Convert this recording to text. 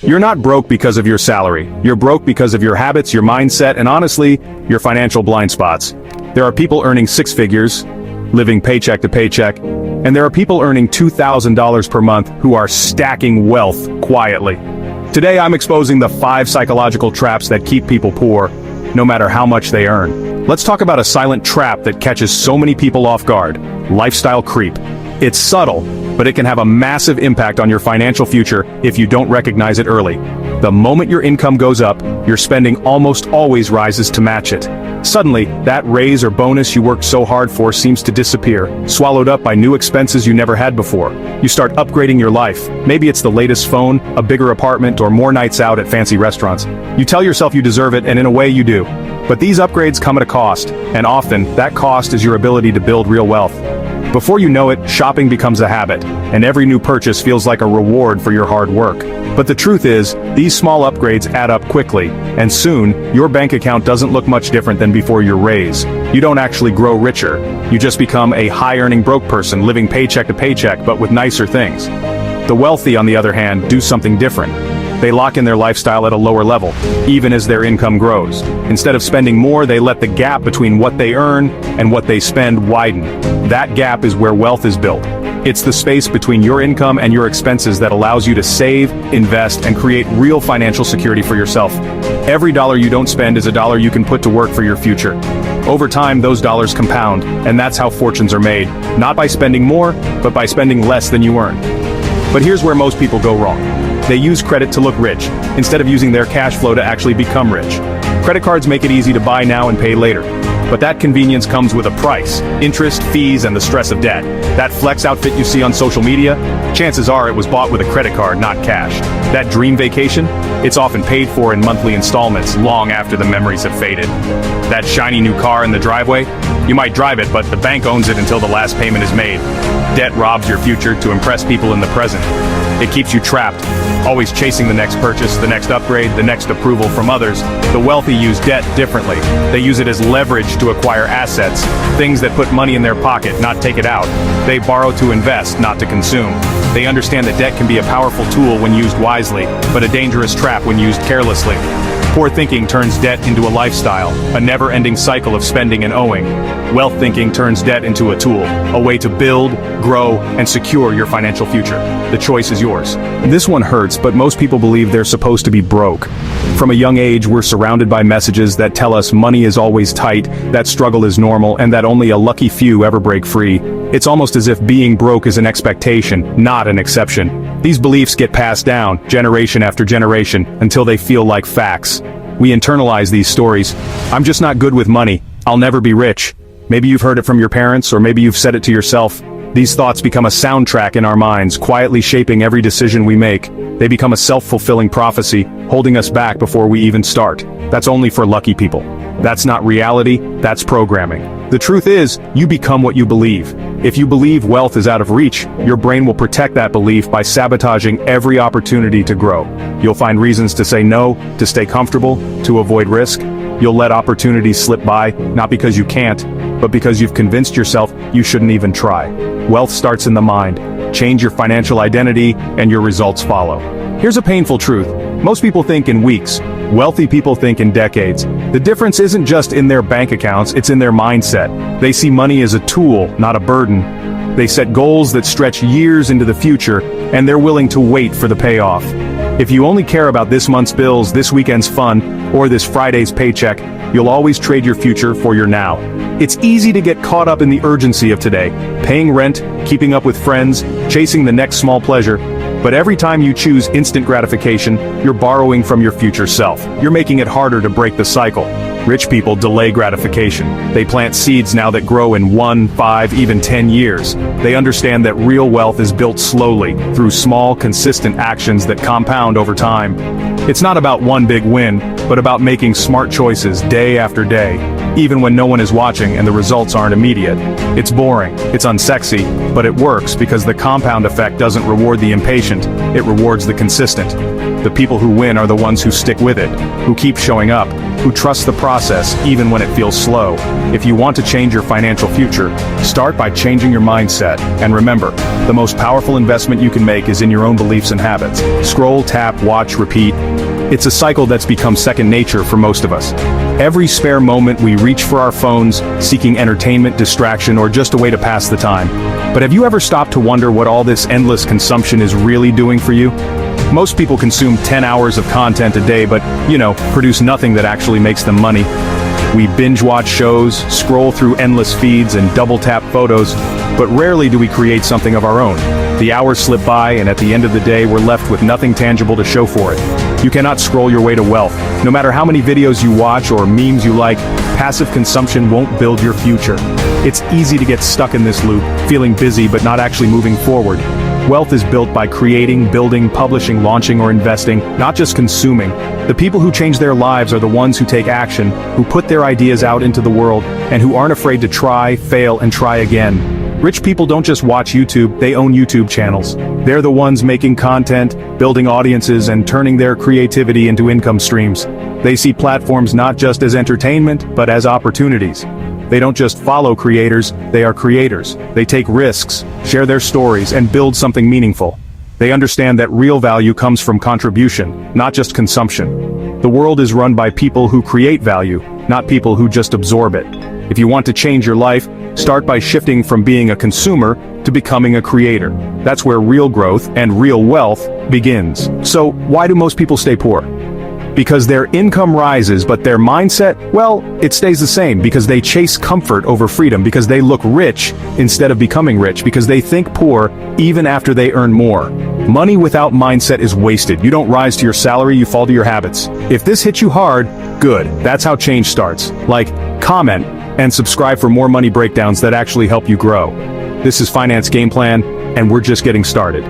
You're not broke because of your salary. You're broke because of your habits, your mindset, and honestly, your financial blind spots. There are people earning six figures, living paycheck to paycheck, and there are people earning $2,000 per month who are stacking wealth quietly. Today I'm exposing the 5 psychological traps that keep people poor, no matter how much they earn. Let's talk about a silent trap that catches so many people off guard: lifestyle creep. It's subtle, but it can have a massive impact on your financial future if you don't recognize it early. The moment your income goes up, your spending almost always rises to match it. Suddenly, that raise or bonus you worked so hard for seems to disappear, swallowed up by new expenses you never had before. You start upgrading your life. Maybe it's the latest phone, a bigger apartment, or more nights out at fancy restaurants. You tell yourself you deserve it, and in a way you do. But these upgrades come at a cost, and often, that cost is your ability to build real wealth. Before you know it, shopping becomes a habit, and every new purchase feels like a reward for your hard work. But the truth is, these small upgrades add up quickly, and soon, your bank account doesn't look much different than before your raise. You don't actually grow richer. You just become a high-earning broke person living paycheck to paycheck but with nicer things. The wealthy, on the other hand, do something different. They lock in their lifestyle at a lower level, even as their income grows. Instead of spending more, they let the gap between what they earn and what they spend widen. That gap is where wealth is built. It's the space between your income and your expenses that allows you to save, invest, and create real financial security for yourself. Every dollar you don't spend is a dollar you can put to work for your future. Over time, those dollars compound, and that's how fortunes are made. Not by spending more, but by spending less than you earn. But here's where most people go wrong. They use credit to look rich, instead of using their cash flow to actually become rich. Credit cards make it easy to buy now and pay later. But that convenience comes with a price: interest, fees, and the stress of debt. That flex outfit you see on social media, chances are it was bought with a credit card, not cash. That dream vacation, it's often paid for in monthly installments long after the memories have faded. That shiny new car in the driveway, you might drive it, but the bank owns it until the last payment is made. Debt robs your future to impress people in the present. It keeps you trapped, always chasing the next purchase, the next upgrade, the next approval from others. The wealthy use debt differently. They use it as leverage to acquire assets, things that put money in their pocket, not take it out. They borrow to invest, not to consume. They understand that debt can be a powerful tool when used wisely, but a dangerous trap when used carelessly. Poor thinking turns debt into a lifestyle, a never-ending cycle of spending and owing. Wealth thinking turns debt into a tool, a way to build, grow, and secure your financial future. The choice is yours. This one hurts, but most people believe they're supposed to be broke. From a young age, we're surrounded by messages that tell us money is always tight, that struggle is normal, and that only a lucky few ever break free. It's almost as if being broke is an expectation, not an exception. These beliefs get passed down, generation after generation, until they feel like facts. We internalize these stories. I'm just not good with money. I'll never be rich. Maybe you've heard it from your parents, or maybe you've said it to yourself. These thoughts become a soundtrack in our minds, quietly shaping every decision we make. They become a self-fulfilling prophecy, holding us back before we even start. That's only for lucky people. That's not reality, that's programming. The truth is, you become what you believe. If you believe wealth is out of reach, your brain will protect that belief by sabotaging every opportunity to grow. You'll find reasons to say no, to stay comfortable, to avoid risk. You'll let opportunities slip by, not because you can't, but because you've convinced yourself you shouldn't even try. Wealth starts in the mind. Change your financial identity, and your results follow. Here's a painful truth. Most people think in weeks. Wealthy people think in decades. The difference isn't just in their bank accounts, it's in their mindset. They see money as a tool, not a burden. They set goals that stretch years into the future, and they're willing to wait for the payoff. If you only care about this month's bills, this weekend's fun, or this Friday's paycheck, you'll always trade your future for your now. It's easy to get caught up in the urgency of today, paying rent, keeping up with friends, chasing the next small pleasure. But every time you choose instant gratification, you're borrowing from your future self. You're making it harder to break the cycle. Rich people delay gratification. They plant seeds now that grow in 1, 5, even 10 years. They understand that real wealth is built slowly, through small, consistent actions that compound over time. It's not about one big win, but about making smart choices day after day, even when no one is watching and the results aren't immediate. It's boring, it's unsexy, but it works because the compound effect doesn't reward the impatient, it rewards the consistent. The people who win are the ones who stick with it, who keep showing up, who trust the process even when it feels slow. If you want to change your financial future, start by changing your mindset. And remember, the most powerful investment you can make is in your own beliefs and habits. Scroll, tap, watch, repeat. It's a cycle that's become second nature for most of us. Every spare moment we reach for our phones, seeking entertainment, distraction, or just a way to pass the time. But have you ever stopped to wonder what all this endless consumption is really doing for you? Most people consume 10 hours of content a day, but, produce nothing that actually makes them money. We binge-watch shows, scroll through endless feeds, and double-tap photos, but rarely do we create something of our own. The hours slip by, and at the end of the day, we're left with nothing tangible to show for it. You cannot scroll your way to wealth. No matter how many videos you watch or memes you like, passive consumption won't build your future. It's easy to get stuck in this loop, feeling busy but not actually moving forward. Wealth is built by creating, building, publishing, launching, or investing, not just consuming. The people who change their lives are the ones who take action, who put their ideas out into the world, and who aren't afraid to try, fail, and try again. Rich people don't just watch YouTube, they own YouTube channels. They're the ones making content, building audiences, and turning their creativity into income streams. They see platforms not just as entertainment, but as opportunities. They don't just follow creators, they are creators. They take risks, share their stories, and build something meaningful. They understand that real value comes from contribution, not just consumption. The world is run by people who create value, not people who just absorb it. If you want to change your life, start by shifting from being a consumer to becoming a creator. That's where real growth and real wealth begins. So, why do most people stay poor? Because their income rises, but their mindset, well, it stays the same, because they chase comfort over freedom, because they look rich instead of becoming rich, because they think poor even after they earn more. Money without mindset is wasted. You don't rise to your salary, you fall to your habits. If this hits you hard, good. That's how change starts. Like, comment, and subscribe for more money breakdowns that actually help you grow. This is Finance Game Plan, and we're just getting started.